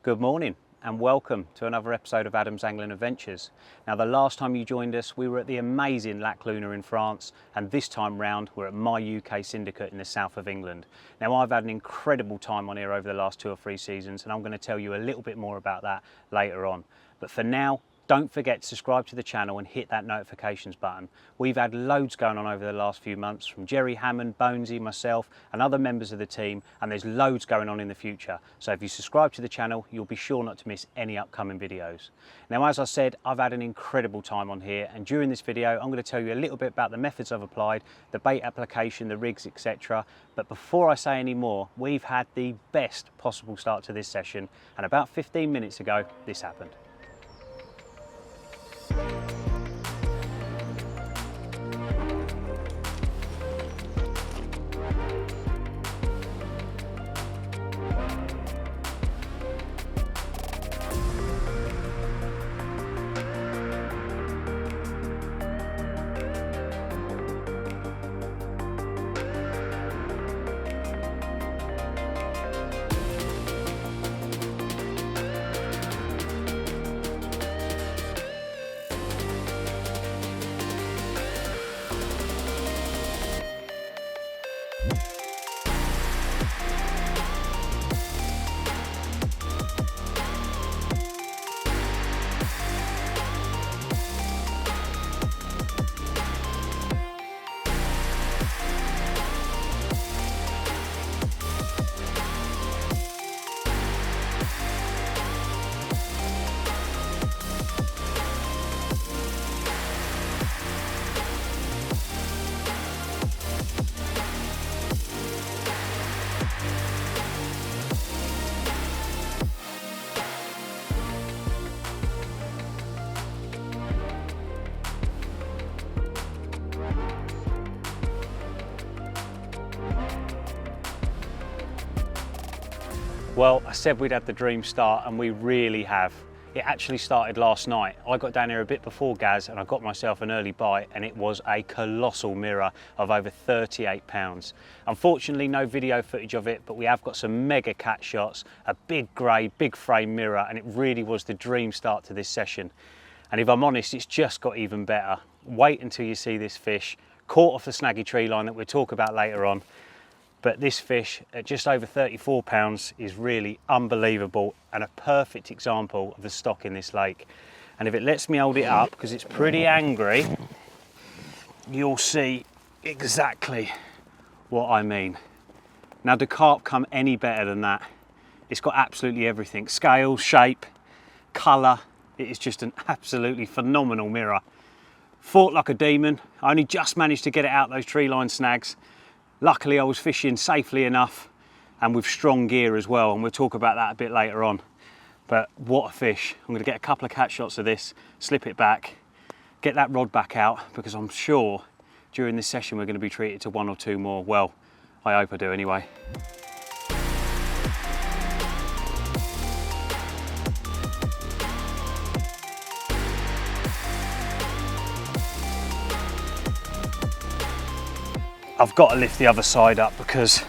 Good morning and welcome to another episode of Adam's Angling Adventures. Now, the last time you joined us we were at the amazing Lac Luna in France, and this time round we're at my UK syndicate in the south of England. Now, I've had an incredible time on here over the last 2 or 3 seasons, and I'm going to tell you a little bit more about that later on. But for now, don't forget to subscribe to the channel and hit that notifications button. We've had loads going on over the last few months from Jerry Hammond, Bonesy, myself and other members of the team, and there's loads going on in the future. So if you subscribe to the channel, you'll be sure not to miss any upcoming videos. Now, as I said, I've had an incredible time on here, and during this video I'm going to tell you a little bit about the methods I've applied, the bait application, the rigs, etc. But before I say any more, we've had the best possible start to this session, and about 15 minutes ago this happened. Well, I said we'd had the dream start, and we really have. It actually started last night. I got down here a bit before Gaz and I got myself an early bite, and it was a colossal mirror of over 38 pounds. Unfortunately, no video footage of it, but we have got some mega cat shots, a big grey, big frame mirror, and it really was the dream start to this session. And if I'm honest, it's just got even better. Wait until you see this fish, caught off the snaggy tree line that we'll talk about later on. But this fish at just over 34 pounds is really unbelievable and a perfect example of the stock in this lake. And if it lets me hold it up, because it's pretty angry, you'll see exactly what I mean. Now, do carp come any better than that? It's got absolutely everything. Scale, shape, colour. It is just an absolutely phenomenal mirror. Fought like a demon. I only just managed to get it out those tree line snags. Luckily I was fishing safely enough and with strong gear as well, and we'll talk about that a bit later on. But what a fish. I'm going to get a couple of cat shots of this, slip it back, get that rod back out, because I'm sure during this session we're going to be treated to 1 or 2 more. Well, I hope I do anyway. I've got to lift the other side up because,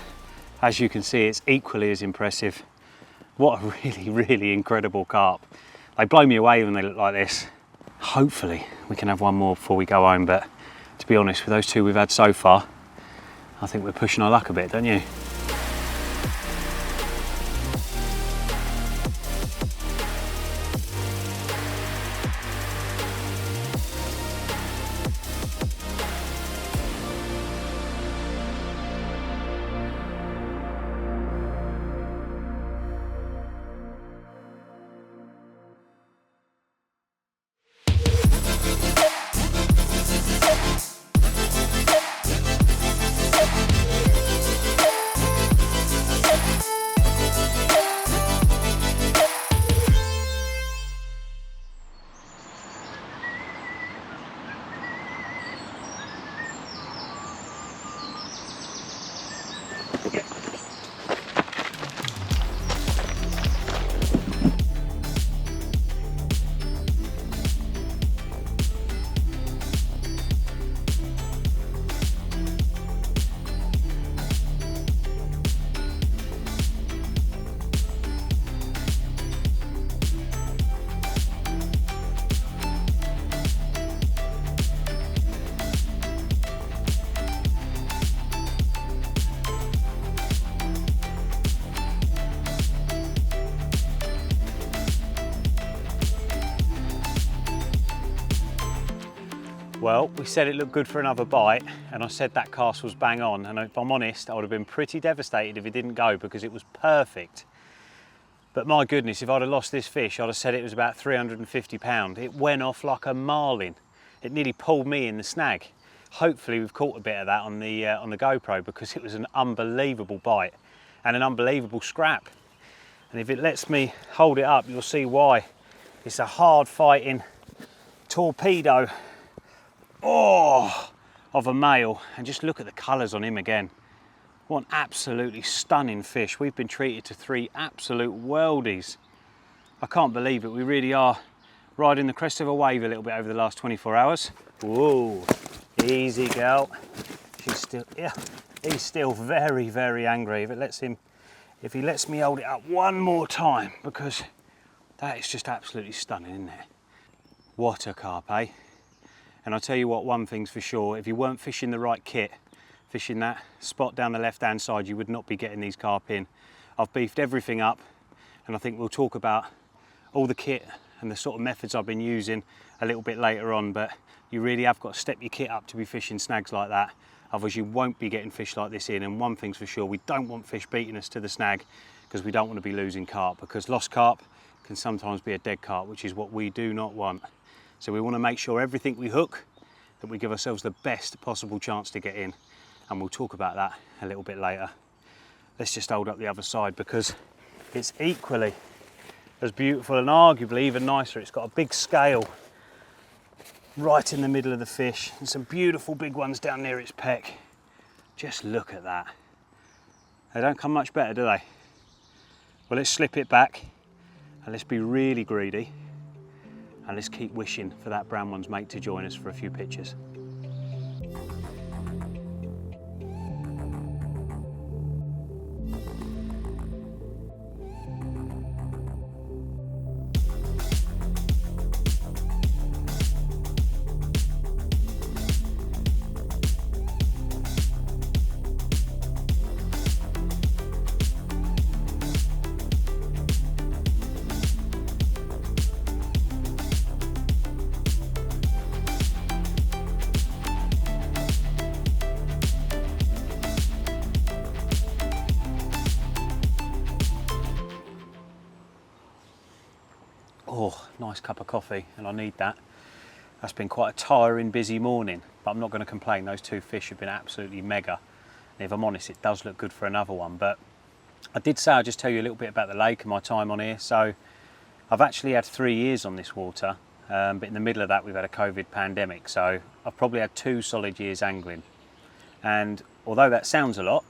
as you can see, it's equally as impressive. What a really, really incredible carp. They blow me away when they look like this. Hopefully we can have one more before we go home, but to be honest, with those 2 we've had so far, I think we're pushing our luck a bit, don't you? Well, we said it looked good for another bite, and I said that cast was bang on, and if I'm honest, I would have been pretty devastated if it didn't go, because it was perfect. But my goodness, if I'd have lost this fish, I'd have said it was about 350 pounds. It went off like a marlin. It nearly pulled me in the snag. Hopefully we've caught a bit of that on the GoPro, because it was an unbelievable bite and an unbelievable scrap. And if it lets me hold it up, you'll see why. It's a hard fighting torpedo, of a male. And just look at the colours on him again. What an absolutely stunning fish. We've been treated to 3 absolute worldies. I can't believe it. We really are riding the crest of a wave a little bit over the last 24 hours. Whoa, easy girl. She's still, yeah, he's still very, very angry. If he lets me hold it up one more time, because that is just absolutely stunning, isn't it? What a carp, eh? And I'll tell you what, one thing's for sure, if you weren't fishing the right kit, fishing that spot down the left hand side, you would not be getting these carp in. I've beefed everything up, and I think we'll talk about all the kit and the sort of methods I've been using a little bit later on, but you really have got to step your kit up to be fishing snags like that, otherwise you won't be getting fish like this in. And one thing's for sure, we don't want fish beating us to the snag, because we don't want to be losing carp, because lost carp can sometimes be a dead carp, which is what we do not want. So we want to make sure everything we hook, that we give ourselves the best possible chance to get in, and we'll talk about that a little bit later. Let's just hold up the other side, because it's equally as beautiful and arguably even nicer. It's got a big scale right in the middle of the fish, and some beautiful big ones down near its peck. Just look at that. They don't come much better, do they? Well, let's slip it back, and let's be really greedy, and let's keep wishing for that brown one's mate to join us for a few pictures. Oh, nice cup of coffee, and I need that. That's been quite a tiring, busy morning, but I'm not going to complain. Those 2 fish have been absolutely mega. And if I'm honest, it does look good for another one. But I did say I'd just tell you a little bit about the lake and my time on here. So I've actually had 3 years on this water, but in the middle of that we've had a COVID pandemic. So I've probably had 2 solid years angling. And although that sounds a lot,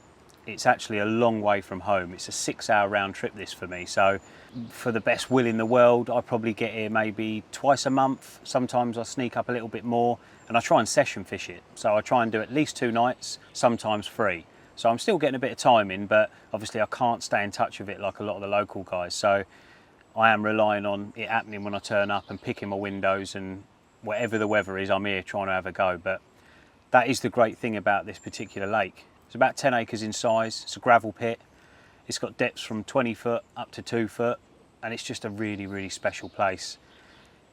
it's actually a long way from home. It's a 6-hour round trip this for me. So for the best will in the world, I probably get here maybe twice a month. Sometimes I sneak up a little bit more, and I try and session fish it. So I try and do at least 2 nights, sometimes 3. So I'm still getting a bit of time in, but obviously I can't stay in touch with it like a lot of the local guys. So I am relying on it happening when I turn up and picking my windows, and whatever the weather is, I'm here trying to have a go. But that is the great thing about this particular lake. It's about 10 acres in size. It's a gravel pit. It's got depths from 20 foot up to 2 foot, and it's just a really, really special place.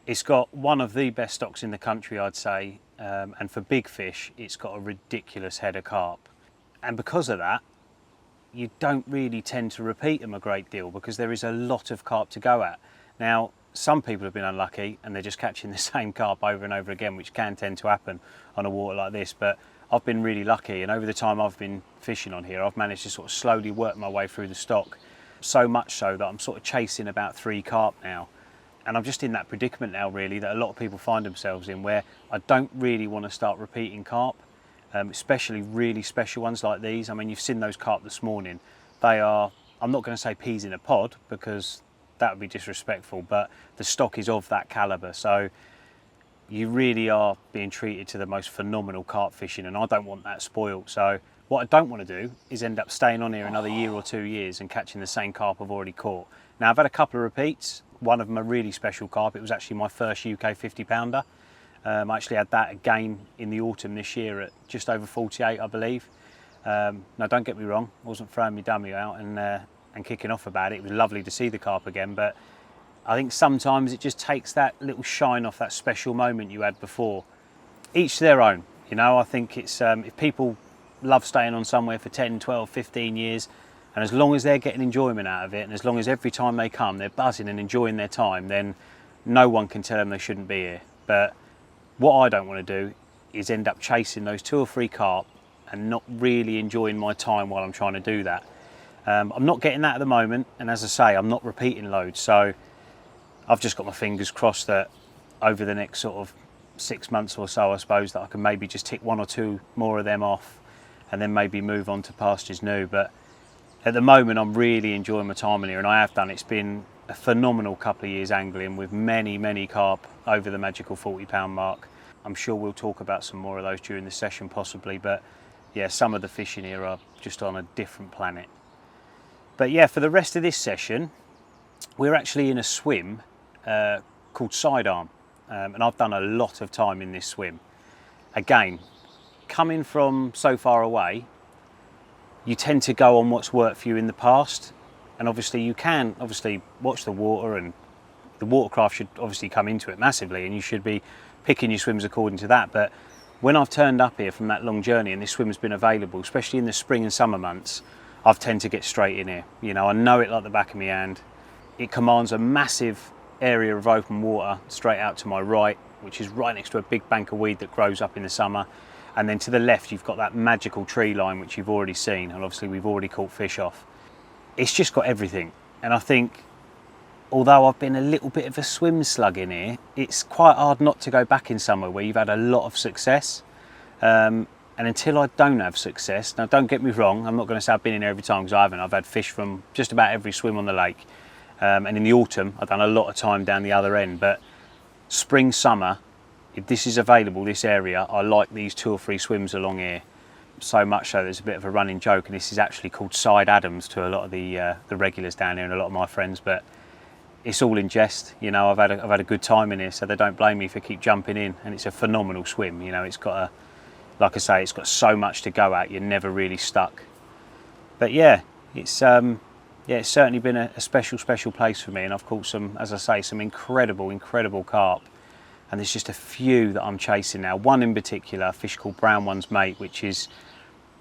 It's got one of the best stocks in the country, I'd say, and for big fish, it's got a ridiculous head of carp. And because of that, you don't really tend to repeat them a great deal, because there is a lot of carp to go at. Now, some people have been unlucky and they're just catching the same carp over and over again, which can tend to happen on a water like this, but I've been really lucky, and over the time I've been fishing on here, I've managed to sort of slowly work my way through the stock, so much so that I'm sort of chasing about 3 carp now. And I'm just in that predicament now, really, that a lot of people find themselves in, where I don't really want to start repeating carp, especially really special ones like these. I mean, you've seen those carp this morning. They are, I'm not going to say peas in a pod, because that would be disrespectful, but the stock is of that calibre. So you really are being treated to the most phenomenal carp fishing, and I don't want that spoiled. So what I don't want to do is end up staying on here another year or 2 years and catching the same carp I've already caught. Now, I've had a couple of repeats. One of them a really special carp. It was actually my first UK 50 pounder. I actually had that again in the autumn this year at just over 48, I believe. Now, don't get me wrong, I wasn't throwing my dummy out and kicking off about it. It was lovely to see the carp again, but I think sometimes it just takes that little shine off that special moment you had before. each to their own. You know, I think it's if people love staying on somewhere for 10, 12, 15 years, and as long as they're getting enjoyment out of it, and as long as every time they come they're buzzing and enjoying their time, then no one can tell them they shouldn't be here. But what I don't want to do is end up chasing those 2 or 3 carp and not really enjoying my time while I'm trying to do that. I'm not getting that at the moment, and as I say, I'm not repeating loads, so I've just got my fingers crossed that over the next sort of 6 months or so, I suppose, that I can maybe just tick 1 or 2 more of them off and then maybe move on to pastures new. But at the moment I'm really enjoying my time in here, and I have done. It's been a phenomenal couple of years angling with many carp over the magical 40-pound mark. I'm sure we'll talk about some more of those during the session possibly, but yeah, some of the fishing here are just on a different planet. But yeah, for the rest of this session we're actually in a swim called sidearm, and I've done a lot of time in this swim. Again, coming from so far away, you tend to go on what's worked for you in the past, and obviously you can watch the water, and the watercraft should obviously come into it massively, and you should be picking your swims according to that. But when I've turned up here from that long journey and this swim's been available, especially in the spring and summer months, I've tend to get straight in here. You know, I know it like the back of my hand. It commands a massive area of open water straight out to my right, which is right next to a big bank of weed that grows up in the summer. And then to the left you've got that magical tree line which you've already seen, and obviously we've already caught fish off. It's just got everything, and I think although I've been a little bit of a swim slug in here, it's quite hard not to go back in somewhere where you've had a lot of success. And until I don't have success, now don't get me wrong, I'm not going to say I've been in here every time, because I haven't. I've had fish from just about every swim on the lake, and in the autumn I've done a lot of time down the other end. But spring, summer, if this is available, this area, I like these 2 or 3 swims along here. So much so there's a bit of a running joke, and this is actually called Side Adams to a lot of the regulars down here and a lot of my friends, but it's all in jest. You know, I've had a good time in here, so they don't blame me for keep jumping in, and it's a phenomenal swim. You know, it's got like I say, it's got so much to go at, you're never really stuck. But yeah, it's certainly been a special place for me, and I've caught some, as I say, some incredible carp. And there's just a few that I'm chasing now. One in particular, a fish called Brown One's Mate, which is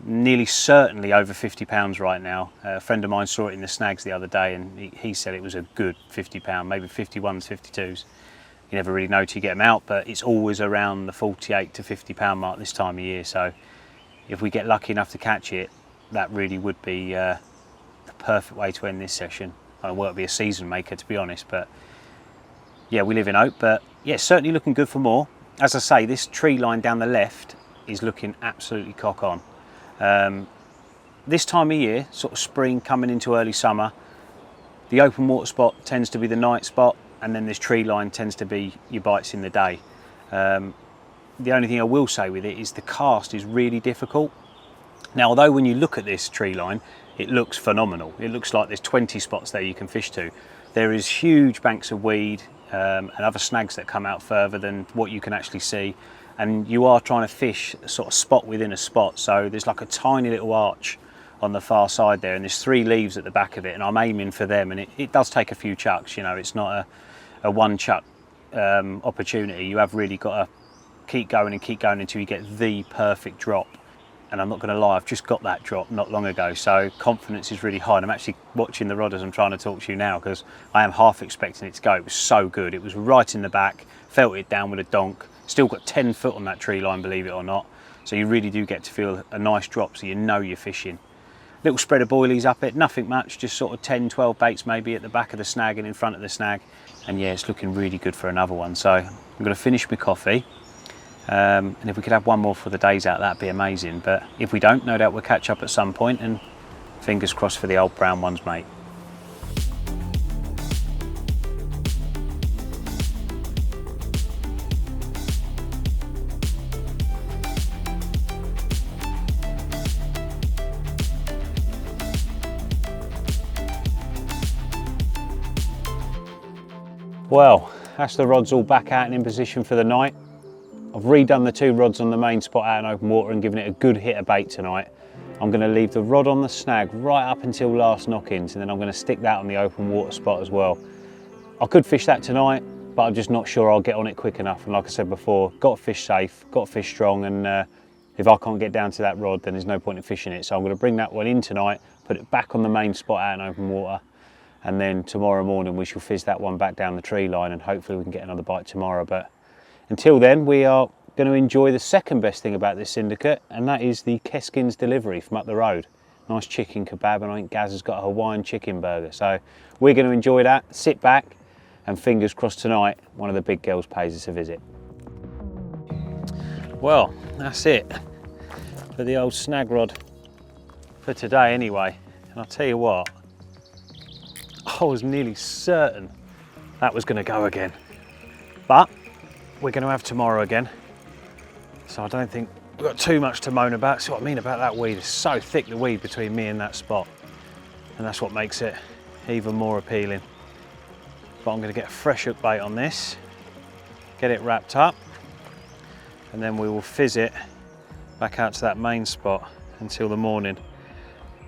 nearly certainly over 50 pounds right now. A friend of mine saw it in the snags the other day, and he said it was a good 50 pound, maybe 51s, 52s. You never really know till you get them out, but it's always around the 48 to 50 pound mark this time of year. So if we get lucky enough to catch it, that really would be the perfect way to end this session. Well, it'd be a season maker, to be honest, but yeah, we live in hope. But yeah, certainly looking good for more. As I say, this tree line down the left is looking absolutely cock on. This time of year, sort of spring coming into early summer, the open water spot tends to be the night spot, and then this tree line tends to be your bites in the day. The only thing I will say with it is the cast is really difficult. Now, although when you look at this tree line, it looks phenomenal. It looks like there's 20 spots there you can fish to. There is huge banks of weed and other snags that come out further than what you can actually see, and you are trying to fish a sort of spot within a spot. So there's like a tiny little arch on the far side there, and there's 3 leaves at the back of it, and I'm aiming for them, and it does take a few chucks. You know, it's not a one chuck opportunity. You have really got to keep going until you get the perfect drop. And I'm not going to lie, I've just got that drop not long ago, so confidence is really high. And I'm actually watching the rod as I'm trying to talk to you now, because I am half expecting it to go. It was so good. It was right in the back, felt it down with a donk. Still got 10 foot on that tree line, believe it or not. So you really do get to feel a nice drop, so you know you're fishing. Little spread of boilies up it, nothing much, just sort of 10, 12 baits maybe at the back of the snag and in front of the snag. And yeah, it's looking really good for another one. So I'm going to finish my coffee. And if we could have one more for the days out, that'd be amazing. But if we don't, no doubt we'll catch up at some point, and fingers crossed for the old Brown One's Mate. Well, that's the rods all back out and in position for the night. I've redone the 2 rods on the main spot out in open water and given it a good hit of bait tonight. I'm going to leave the rod on the snag right up until last knock-ins, and then I'm going to stick that on the open water spot as well. I could fish that tonight, but I'm just not sure I'll get on it quick enough. And like I said before, got to fish safe, got to fish strong, and if I can't get down to that rod, then there's no point in fishing it. So I'm going to bring that one in tonight, put it back on the main spot out in open water, and then tomorrow morning we shall fizz that one back down the tree line, and hopefully we can get another bite tomorrow. But until then, we are going to enjoy the second best thing about this syndicate, and that is the Keskin's delivery from up the road. Nice chicken kebab, and I think Gaz has got a Hawaiian chicken burger. So we're going to enjoy that, sit back, and fingers crossed tonight one of the big girls pays us a visit. Well, that's it for the old snag rod for today anyway. And I'll tell you what, I was nearly certain that was going to go again. But we're going to have tomorrow again. So I don't think we've got too much to moan about. See what I mean about that weed? It's so thick, the weed between me and that spot. And that's what makes it even more appealing. But I'm going to get a fresh hook bait on this, get it wrapped up, and then we will fizz it back out to that main spot until the morning.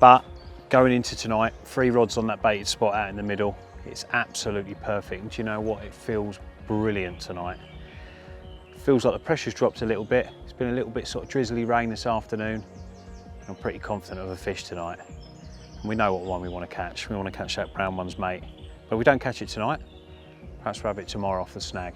But going into tonight, 3 rods on that baited spot out in the middle, it's absolutely perfect. And do you know what? It feels brilliant tonight. Feels like the pressure's dropped a little bit. It's been a little bit sort of drizzly rain this afternoon. I'm pretty confident of a fish tonight. And we know what one we want to catch. We want to catch that brown one's mate. But if we don't catch it tonight, perhaps we'll have it tomorrow off the snag.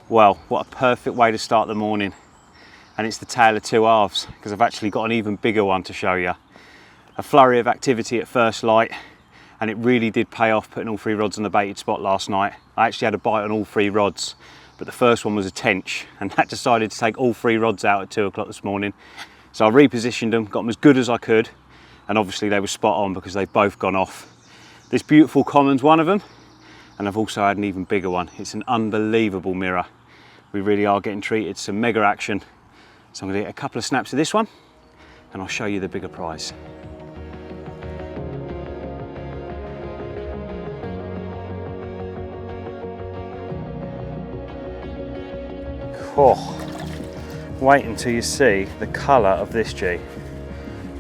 Well, what a perfect way to start the morning. And it's the tale of two halves, because I've actually got an even bigger one to show you. A flurry of activity at first light, and it really did pay off putting all 3 rods on the baited spot last night. I actually had a bite on all 3 rods, but the first one was a tench, and that decided to take all 3 rods out at 2 o'clock this morning. So I repositioned them, got them as good as I could, and obviously they were spot on because they've both gone off. This beautiful common's one of them, and I've also had an even bigger one. It's an unbelievable mirror. We really are getting treated, some mega action. So I'm going to get a couple of snaps of this one, and I'll show you the bigger prize. Oh, wait until you see the colour of this G.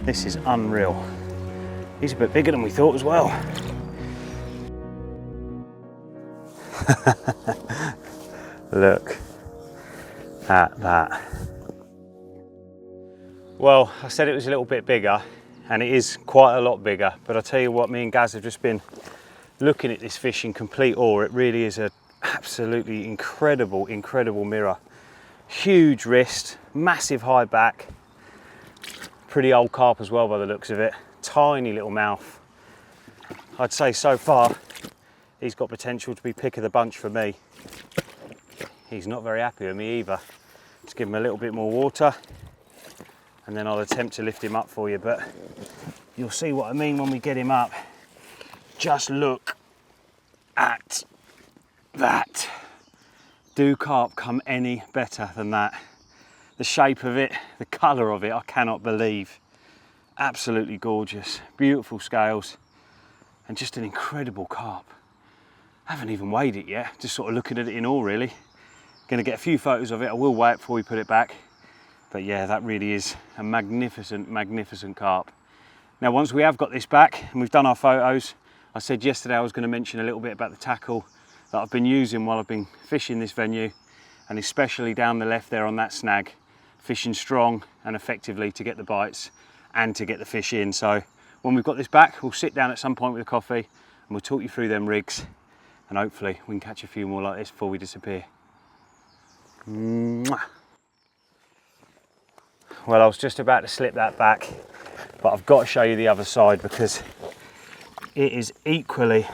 This is unreal. He's a bit bigger than we thought as well. Look at that. Well, I said it was a little bit bigger, and it is quite a lot bigger, but I tell you what, me and Gaz have just been looking at this fish in complete awe. It really is an absolutely incredible mirror. Huge wrist, massive high back, pretty old carp as well by the looks of it. Tiny little mouth. I'd say so far he's got potential to be pick of the bunch for me. He's not very happy with me either. Let's give him a little bit more water, and then I'll attempt to lift him up for you, but you'll see what I mean when we get him up. Just look at that. Do carp come any better than that? The shape of it, the colour of it, I cannot believe. Absolutely gorgeous, beautiful scales, and just an incredible carp. I haven't even weighed it yet, just sort of looking at it in awe really. Gonna get a few photos of it, I will weigh it before we put it back. But yeah, that really is a magnificent carp. Now once we have got this back and we've done our photos, I said yesterday I was going to mention a little bit about the tackle that I've been using while I've been fishing this venue, and especially down the left there on that snag, fishing strong and effectively to get the bites and to get the fish in. So when we've got this back, we'll sit down at some point with a coffee and we'll talk you through them rigs, and hopefully we can catch a few more like this before we disappear. Mwah. Well, I was just about to slip that back, but I've got to show you the other side because it is equally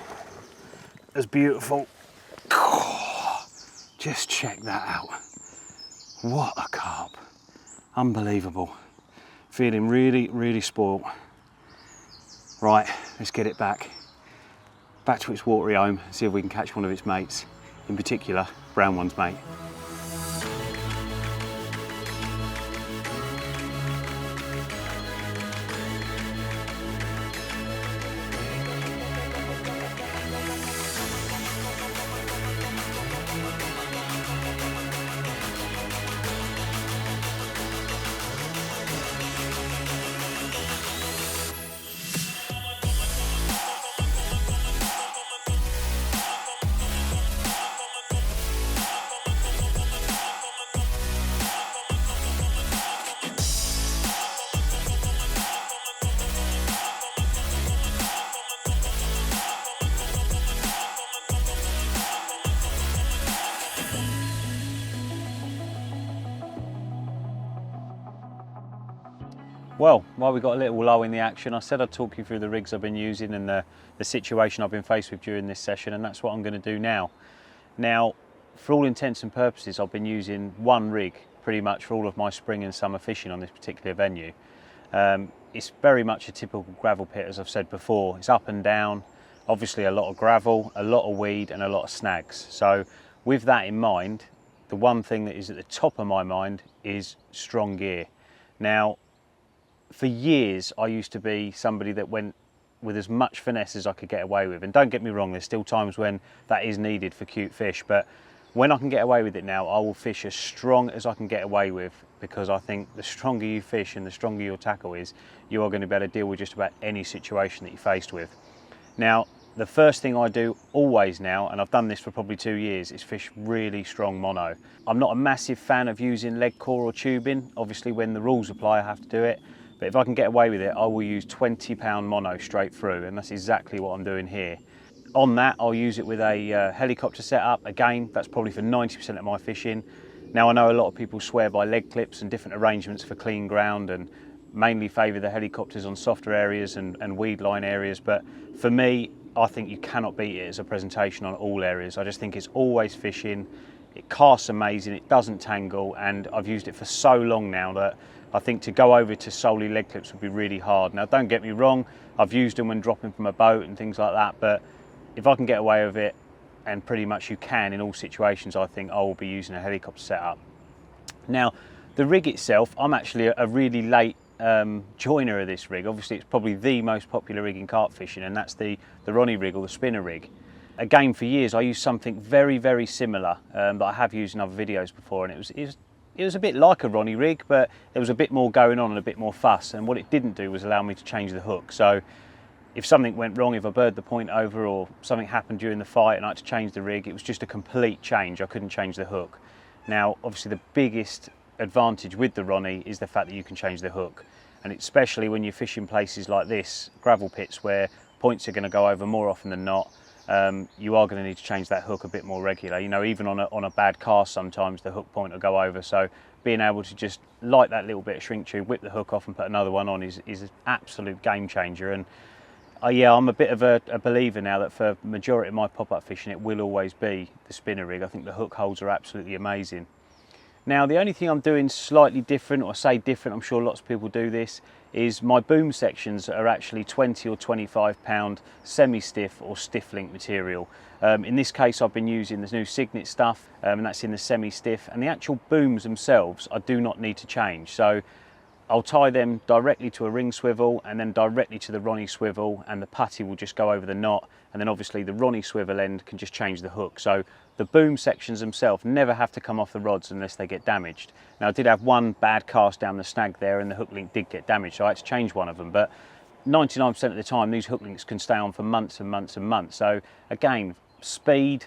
as beautiful. Just check that out. What a carp. Unbelievable. Feeling really, really spoilt. Right, let's get it back to its watery home, see if we can catch one of its mates, in particular, brown one's mate. Well, while we got a little lull in the action, I said I'd talk you through the rigs I've been using and the situation I've been faced with during this session, and that's what I'm going to do now. Now, for all intents and purposes, I've been using one rig pretty much for all of my spring and summer fishing on this particular venue. It's very much a typical gravel pit, as I've said before. It's up and down, obviously a lot of gravel, a lot of weed and a lot of snags. So with that in mind, the one thing that is at the top of my mind is strong gear. Now, for years, I used to be somebody that went with as much finesse as I could get away with. And don't get me wrong, there's still times when that is needed for cute fish, but when I can get away with it now, I will fish as strong as I can get away with, because I think the stronger you fish and the stronger your tackle is, you are going to be able to deal with just about any situation that you're faced with. Now, the first thing I do always now, and I've done this for probably 2 years, is fish really strong mono. I'm not a massive fan of using leg core or tubing. Obviously, when the rules apply, I have to do it. But if I can get away with it, I will use 20-pound mono straight through, and that's exactly what I'm doing here. On that, I'll use it with a helicopter setup. Again, that's probably for 90% of my fishing. Now, I know a lot of people swear by leg clips and different arrangements for clean ground and mainly favour the helicopters on softer areas and weed line areas, but for me, I think you cannot beat it as a presentation on all areas. I just think it's always fishing. It casts amazing, it doesn't tangle, and I've used it for so long now that I think to go over to solely leg clips would be really hard. Now, don't get me wrong, I've used them when dropping from a boat and things like that, but if I can get away with it, and pretty much you can in all situations, I think I will be using a helicopter setup. Now, the rig itself, I'm actually a really late joiner of this rig. Obviously, it's probably the most popular rig in carp fishing, and that's the Ronnie rig or the spinner rig. Again, for years, I used something very, very similar that I have used in other videos before, and it was a bit like a Ronnie rig, but there was a bit more going on and a bit more fuss, and what it didn't do was allow me to change the hook. So if something went wrong, if I bird the point over or something happened during the fight and I had to change the rig, it was just a complete change. I couldn't change the hook. Now, obviously the biggest advantage with the Ronnie is the fact that you can change the hook, and especially when you're fishing places like this, gravel pits, where points are going to go over more often than not. You are going to need to change that hook a bit more regular. You know, even on a bad cast, sometimes the hook point will go over. So being able to just light that little bit of shrink tube, whip the hook off and put another one on is an absolute game changer. And yeah, I'm a bit of a believer now that for the majority of my pop-up fishing, it will always be the spinner rig. I think the hook holds are absolutely amazing. Now, the only thing I'm doing slightly different, or I say different, I'm sure lots of people do this, is my boom sections are actually 20 or 25 pound semi-stiff or stiff link material. In this case, I've been using this new Cygnet stuff, and that's in the semi-stiff, and the actual booms themselves I do not need to change. So I'll tie them directly to a ring swivel and then directly to the Ronnie swivel, and the putty will just go over the knot, and then obviously the Ronnie swivel end can just change the hook. So the boom sections themselves never have to come off the rods unless they get damaged. Now, I did have one bad cast down the snag there and the hook link did get damaged, so I had to change one of them, but 99% of the time these hook links can stay on for months and months and months. So again, speed,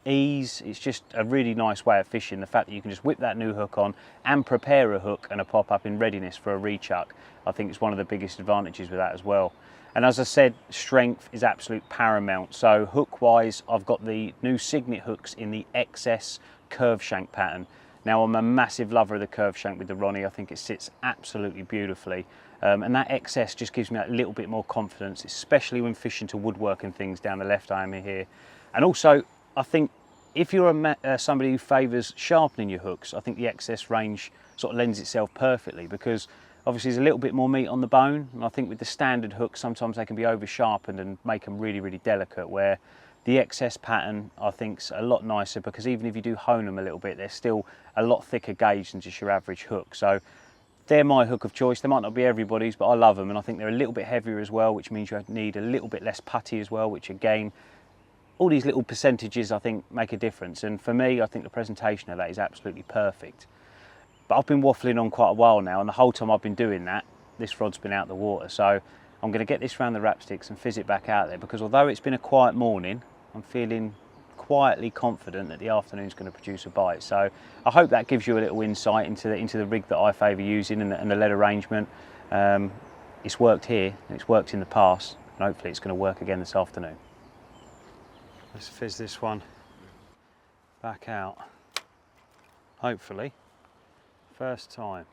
ease, it's just a really nice way of fishing. The fact that you can just whip that new hook on and prepare a hook and a pop-up in readiness for a rechuck, I think it's one of the biggest advantages with that as well. And as I said, strength is absolute paramount. So hook wise, I've got the new Cygnet hooks in the XS curve shank pattern. Now, I'm a massive lover of the curved shank with the Ronnie. I think it sits absolutely beautifully. And that XS just gives me a little bit more confidence, especially when fishing to woodwork and things down the left arm here. And also, I think if you're somebody who favours sharpening your hooks, I think the XS range sort of lends itself perfectly, because obviously there's a little bit more meat on the bone, and I think with the standard hooks sometimes they can be over sharpened and make them really, really delicate, where the XS pattern I think's a lot nicer, because even if you do hone them a little bit, they're still a lot thicker gauge than just your average hook. So they're my hook of choice. They might not be everybody's, but I love them, and I think they're a little bit heavier as well, which means you need a little bit less putty as well, which again, all these little percentages I think make a difference. And for me, I think the presentation of that is absolutely perfect. But I've been waffling on quite a while now, and the whole time I've been doing that, this rod's been out the water. So I'm going to get this round the wrap sticks and fizz it back out there, because although it's been a quiet morning, I'm feeling quietly confident that the afternoon's going to produce a bite. So I hope that gives you a little insight into the rig that I favour using and the lead arrangement. It's worked here and it's worked in the past, and hopefully it's going to work again this afternoon. Let's fizz this one back out. Hopefully, first time.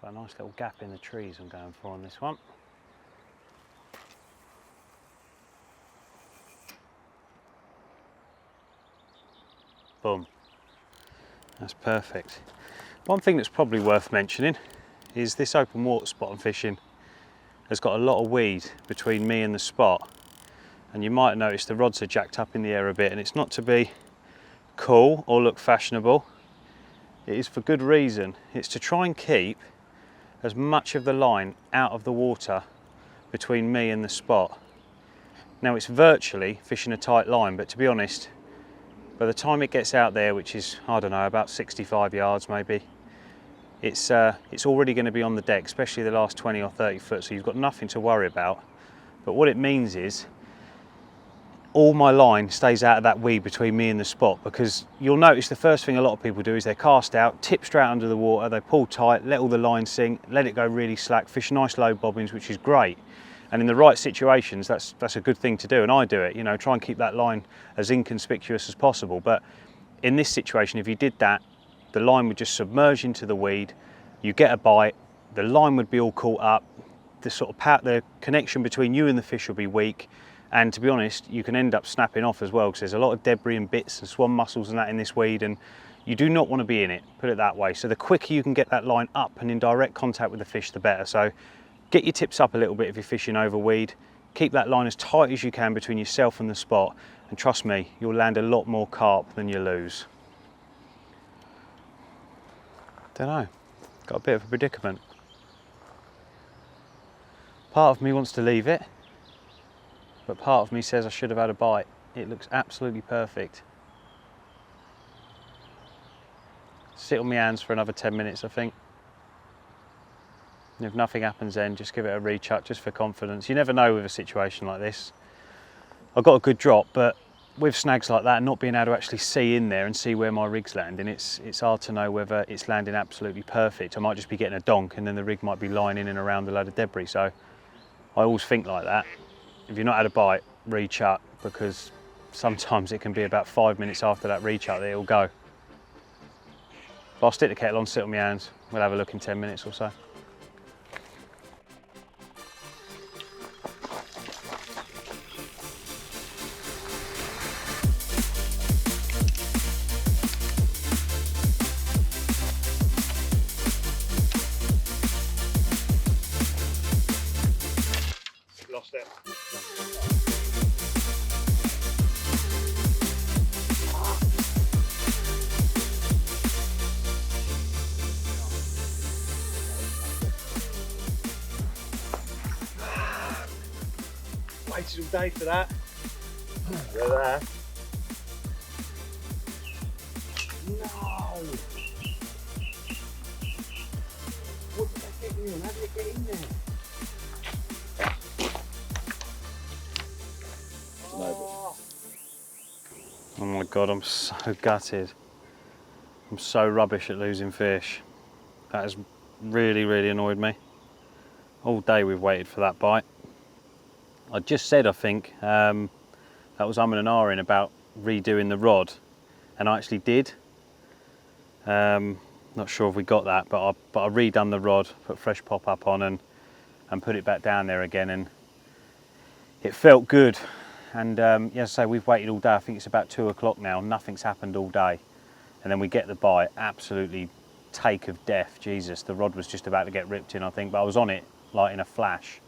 Got a nice little gap in the trees I'm going for on this one. Boom. That's perfect. One thing that's probably worth mentioning is this open water spot I'm fishing has got a lot of weed between me and the spot, and you might notice the rods are jacked up in the air a bit, and it's not to be cool or look fashionable. It is for good reason. It's to try and keep as much of the line out of the water between me and the spot. Now, it's virtually fishing a tight line, but to be honest, by the time it gets out there, which is, I don't know, about 65 yards maybe, it's already going to be on the deck, especially the last 20 or 30 foot, so you've got nothing to worry about. But what it means is all my line stays out of that weed between me and the spot, because you'll notice the first thing a lot of people do is they cast out, tip straight under the water, they pull tight, let all the line sink, let it go really slack, fish nice low bobbins, which is great. And in the right situations, that's a good thing to do, and I do it, you know, try and keep that line as inconspicuous as possible. But in this situation, if you did that, the line would just submerge into the weed, you get a bite, the line would be all caught up, the connection between you and the fish will be weak, and to be honest, you can end up snapping off as well, because there's a lot of debris and bits and swan mussels and that in this weed, and you do not want to be in it, put it that way. So the quicker you can get that line up and in direct contact with the fish, the better. So get your tips up a little bit if you're fishing over weed. Keep that line as tight as you can between yourself and the spot, and trust me, you'll land a lot more carp than you lose. Don't know, got a bit of a predicament. Part of me wants to leave it, but part of me says I should have had a bite. It looks absolutely perfect. Sit on my hands for another 10 minutes, I think. And if nothing happens then, just give it a rechuck just for confidence. You never know with a situation like this. I've got a good drop, but with snags like that, not being able to actually see in there and see where my rig's landing, it's hard to know whether it's landing absolutely perfect. I might just be getting a donk, and then the rig might be lying in and around a load of debris. So I always think like that. If you've not had a bite, rechuck, because sometimes it can be about 5 minutes after that rechuck that it'll go. But I'll stick the kettle on, sit on my hands, we'll have a look in 10 minutes or so. Lost it. Waited all day for that. They're there. No! What did they get you on? How did it get in there? Oh my god, I'm so gutted. I'm so rubbish at losing fish. That has really, really annoyed me. All day we've waited for that bite. I just said, I think, that was and ahhing about redoing the rod, and I actually did. Not sure if we got that, but I redone the rod, put fresh pop up on and put it back down there again, and it felt good. And yeah, so we've waited all day. I think it's about 2 o'clock now. Nothing's happened all day, and then we get the bite. Absolutely take of death. Jesus, the rod was just about to get ripped in, I think, but I was on it like in a flash.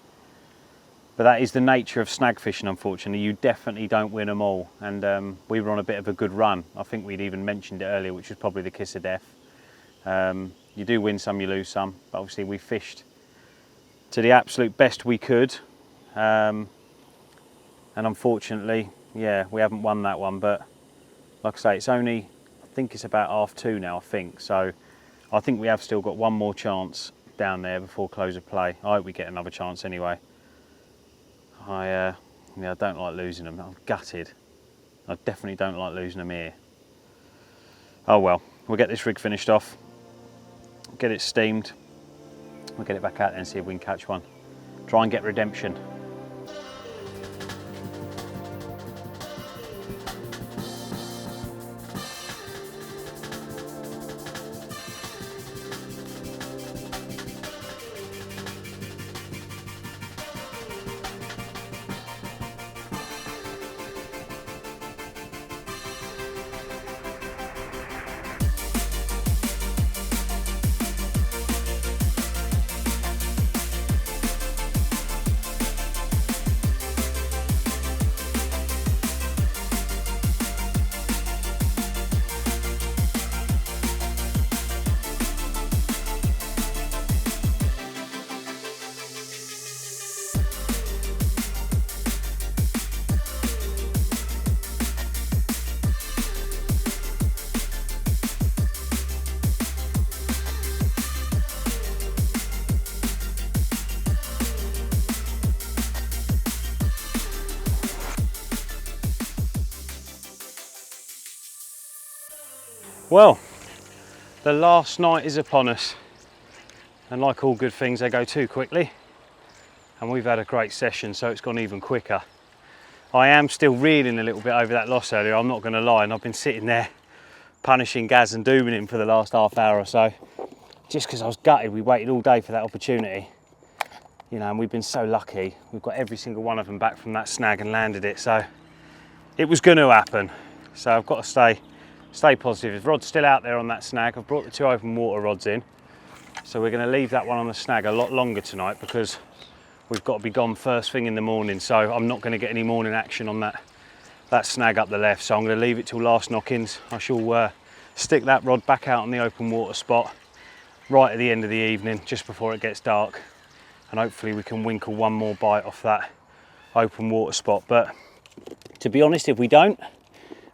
But that is the nature of snag fishing, unfortunately. You definitely don't win them all, and we were on a bit of a good run. I think we'd even mentioned it earlier, which was probably the kiss of death. You do win some, you lose some, but obviously we fished to the absolute best we could, and unfortunately, yeah, we haven't won that one. But like I say, it's only, I think it's about 2:30 now, I think, so I think we have still got one more chance down there before close of play. I hope we get another chance anyway. Yeah, I don't like losing them. I'm gutted. I definitely don't like losing them here. Oh well, we'll get this rig finished off, get it steamed, we'll get it back out there and see if we can catch one. Try and get redemption. Well, the last night is upon us, and like all good things, they go too quickly, and we've had a great session, so it's gone even quicker. I am still reeling a little bit over that loss earlier, I'm not going to lie, and I've been sitting there punishing Gaz and dooming him for the last half hour or so, just because I was gutted. We waited all day for that opportunity, you know, and we've been so lucky. We've got every single one of them back from that snag and landed it, so it was going to happen. So I've got to stay positive. The rod's still out there on that snag. I've brought the 2 open water rods in, so we're going to leave that one on the snag a lot longer tonight because we've got to be gone first thing in the morning, so I'm not going to get any morning action on that snag up the left, so I'm going to leave it till last knockings. I shall stick that rod back out on the open water spot right at the end of the evening, just before it gets dark, and hopefully we can winkle one more bite off that open water spot. But to be honest, if we don't,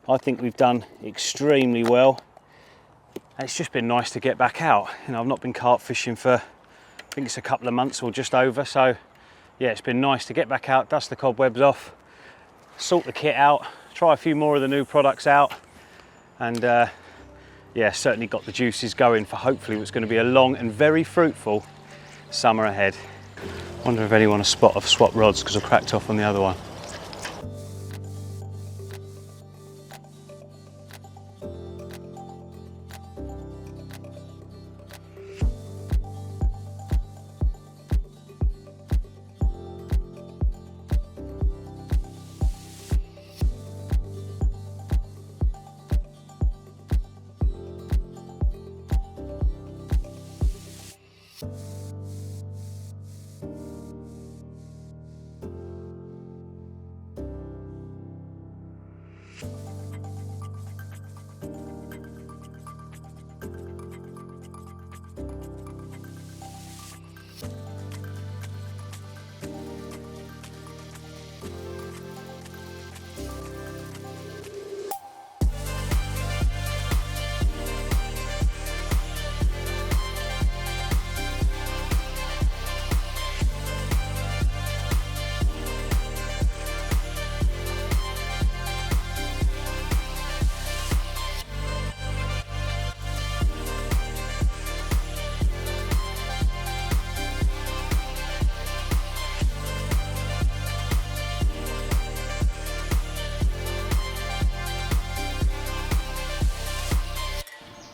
I think we've done extremely well. And it's just been nice to get back out. You know, I've not been carp fishing for, I think it's a couple of months or just over. So yeah, it's been nice to get back out, dust the cobwebs off, sort the kit out, try a few more of the new products out. And yeah, certainly got the juices going for hopefully what's going to be a long and very fruitful summer ahead. Wonder if anyone has swapped rods because I cracked off on the other one.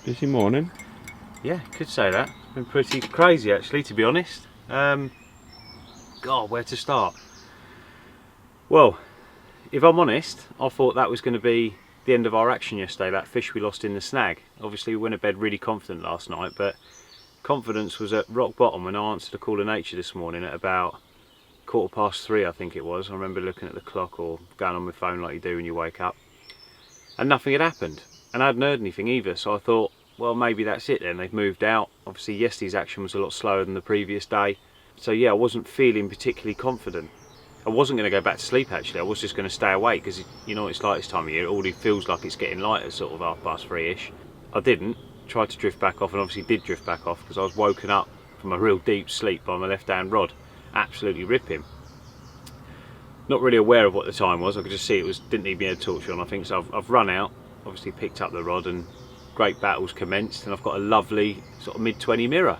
Busy morning. Yeah, could say that. It's been pretty crazy actually, to be honest. God, where to start? Well, if I'm honest, I thought that was going to be the end of our action yesterday, that fish we lost in the snag. Obviously we went to bed really confident last night, but confidence was at rock bottom when I answered a call of nature this morning at about 3:15, I think it was. I remember looking at the clock or going on my phone like you do when you wake up, and nothing had happened, and I hadn't heard anything either. So I thought, well, maybe that's it then, they've moved out. Obviously yesterday's action was a lot slower than the previous day, so yeah, I wasn't feeling particularly confident. I wasn't going to go back to sleep actually, I was just going to stay awake, because you know what it's like this time of year, it already feels like it's getting lighter, sort of 3:30ish. I didn't, tried to drift back off, and obviously did drift back off because I was woken up from a real deep sleep by my left hand rod, absolutely ripping. Not really aware of what the time was, I could just see it was, didn't need me a torch on I think, so I've run out, obviously picked up the rod, and great battles commenced, and I've got a lovely sort of mid-20 mirror.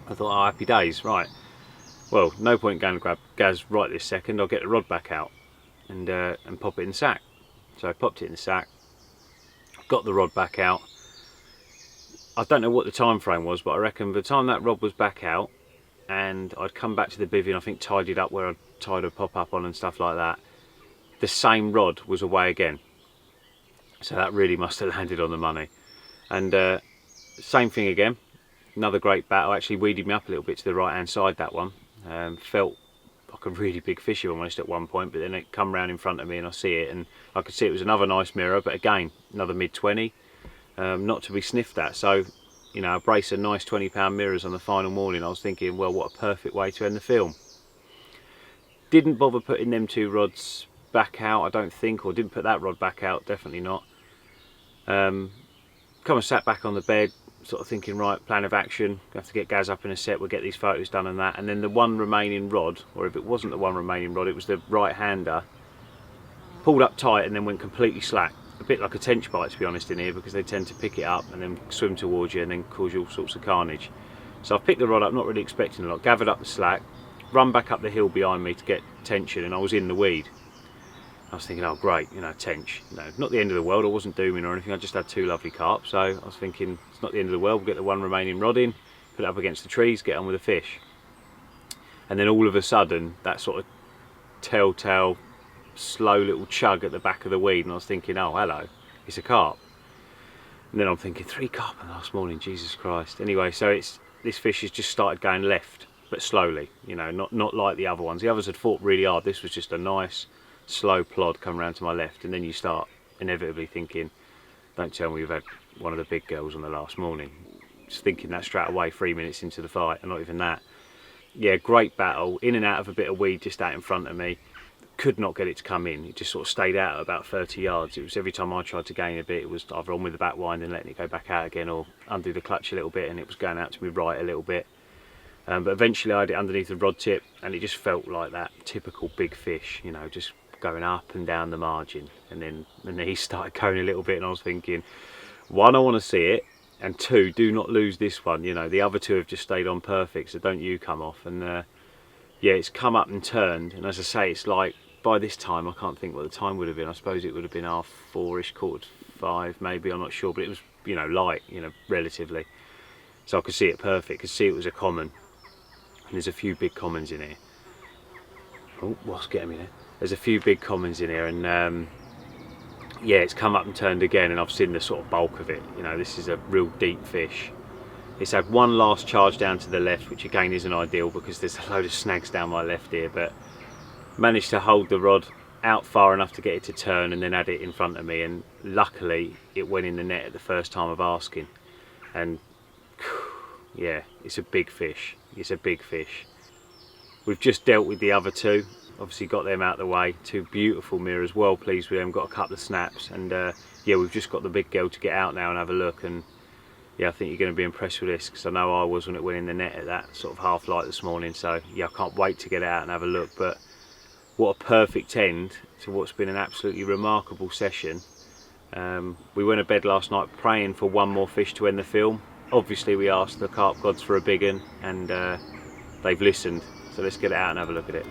I thought, oh, happy days, right. Well, no point going to grab Gaz right this second, I'll get the rod back out and pop it in the sack. So I popped it in the sack, got the rod back out. I don't know what the time frame was, but I reckon by the time that rod was back out and I'd come back to the bivvy and I think tidied up where I'd tied a pop-up on and stuff like that, the same rod was away again. So that really must have landed on the money. And same thing again, another great battle, actually weeded me up a little bit to the right hand side, that one. Felt like a really big fish if I'm honest at one point, but then it come round in front of me and I see it, and I could see it was another nice mirror, but again another mid-20, not to be sniffed at. So you know, a brace of nice 20-pound mirrors on the final morning, I was thinking, well, what a perfect way to end the film. Didn't bother putting them two rods back out, I don't think, or didn't put that rod back out, definitely not. Come and sat back on the bed, sort of thinking, right, plan of action, have to get Gaz up in a set, we'll get these photos done and that. And then the one remaining rod, or if it wasn't the one remaining rod, it was the right hander, pulled up tight and then went completely slack. A bit like a tench bite, to be honest, in here, because they tend to pick it up and then swim towards you and then cause you all sorts of carnage. So I've picked the rod up, not really expecting a lot, gathered up the slack, run back up the hill behind me to get tension, and I was in the weed. I was thinking, oh great, you know, tench, you know, not the end of the world, I wasn't dooming or anything, I just had two lovely carp, so I was thinking, it's not the end of the world, we'll get the one remaining rod in, put it up against the trees, get on with the fish. And then all of a sudden, that sort of telltale, slow little chug at the back of the weed, and I was thinking, oh hello, it's a carp. And then I'm thinking, 3 carp last morning, Jesus Christ. Anyway, so this fish has just started going left, but slowly, you know, not like the other ones. The others had fought really hard, this was just a nice, slow plod come round to my left, and then you start inevitably thinking, don't tell me you've had one of the big girls on the last morning. Just thinking that straight away 3 minutes into the fight, and not even that. Yeah, great battle, in and out of a bit of weed just out in front of me. Could not get it to come in, it just sort of stayed out at about 30 yards. It was every time I tried to gain a bit, it was either on with the back wind and letting it go back out again, or undo the clutch a little bit and it was going out to me right a little bit. But eventually I had it underneath the rod tip, and it just felt like that typical big fish, you know, just going up and down the margin. And then he started going a little bit, and I was thinking, one, I want to see it, and two, do not lose this one. You know, the other two have just stayed on perfect, so don't you come off. And yeah, it's come up and turned, and as I say, it's like, by this time, I can't think what the time would have been. I suppose it would have been 4:30ish, 4:45 maybe, I'm not sure, but it was, you know, light, you know, relatively. So I could see it perfect, could see it was a common. And there's a few big commons in here. Oh, what's getting me there? There's a few big commons in here, and yeah, it's come up and turned again, and I've seen the sort of bulk of it. You know, this is a real deep fish. It's had one last charge down to the left, which again isn't ideal because there's a load of snags down my left here, but managed to hold the rod out far enough to get it to turn, and then had it in front of me, and luckily it went in the net at the first time of asking. And yeah, it's a big fish, it's a big fish. We've just dealt with the other two, obviously got them out of the way. Two beautiful mirrors, well pleased with them, got a couple of snaps, and yeah, we've just got the big girl to get out now and have a look. And yeah, I think you're going to be impressed with this, because I know I was when it went in the net at that sort of half light this morning. So yeah, I can't wait to get it out and have a look. But what a perfect end to what's been an absolutely remarkable session. We went to bed last night praying for one more fish to end the film. Obviously we asked the carp gods for a big one, and they've listened. So let's get it out and have a look at it.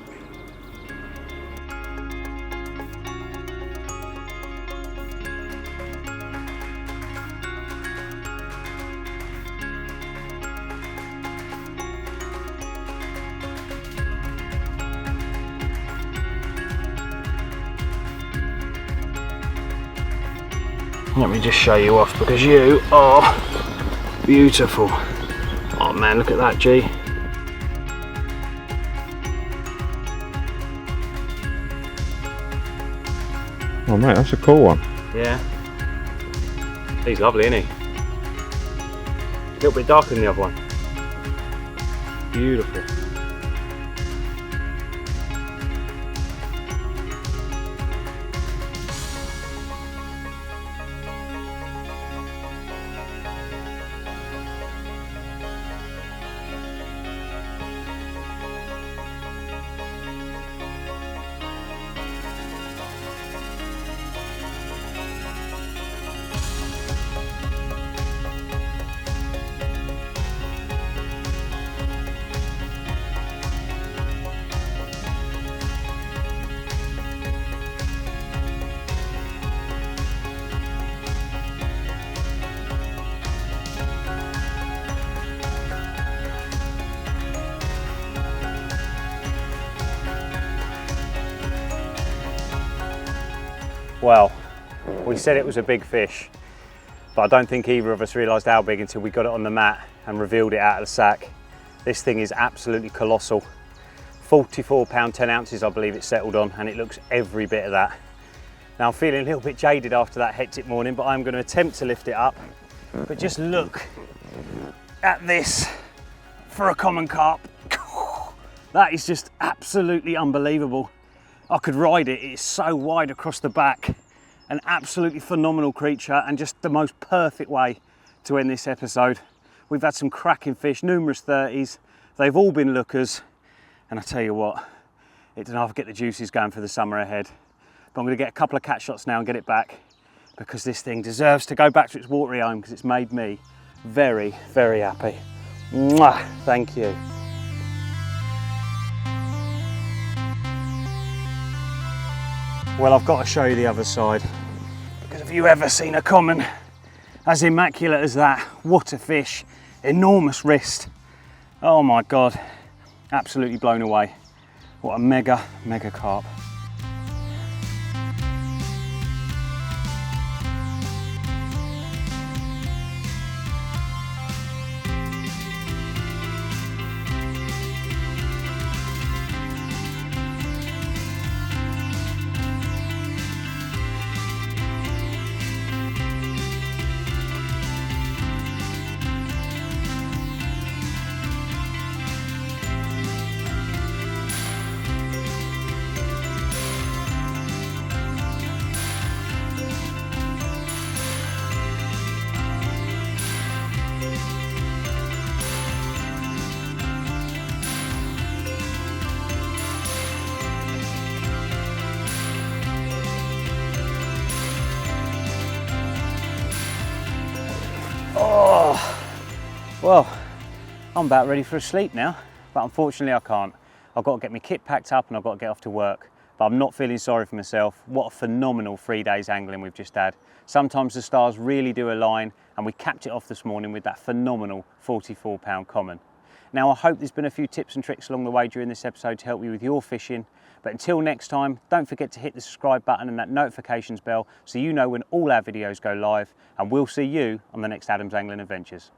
Let me just show you off because you are beautiful. Oh man, look at that, G. Oh mate, that's a cool one. Yeah. He's lovely, isn't he? A little bit darker than the other one. Beautiful. Well, we said it was a big fish, but I don't think either of us realised how big until we got it on the mat and revealed it out of the sack. This thing is absolutely colossal. 44 pound 10 ounces I believe it settled on, and it looks every bit of that. Now I'm feeling a little bit jaded after that hectic morning, but I'm going to attempt to lift it up. But just look at this for a common carp. That is just absolutely unbelievable. I could ride it. It's so wide across the back. An absolutely phenomenal creature, and just the most perfect way to end this episode. We've had some cracking fish, numerous 30s. They've all been lookers, and I tell you what, it's enough to get the juices going for the summer ahead. But I'm going to get a couple of catch shots now and get it back, because this thing deserves to go back to its watery home, because it's made me very, very happy. Mwah! Thank you. Well, I've got to show you the other side, because have you ever seen a common as immaculate as that? What a fish, enormous wrist. Oh my God, absolutely blown away. What a mega, mega carp. Well, I'm about ready for a sleep now, but unfortunately I can't. I've got to get my kit packed up and I've got to get off to work. But I'm not feeling sorry for myself. What a phenomenal 3 days angling we've just had. Sometimes the stars really do align, and we capped it off this morning with that phenomenal 44 pound common. Now I hope there's been a few tips and tricks along the way during this episode to help you with your fishing. But until next time, don't forget to hit the subscribe button and that notifications bell so you know when all our videos go live, and we'll see you on the next Adam's Angling Adventures.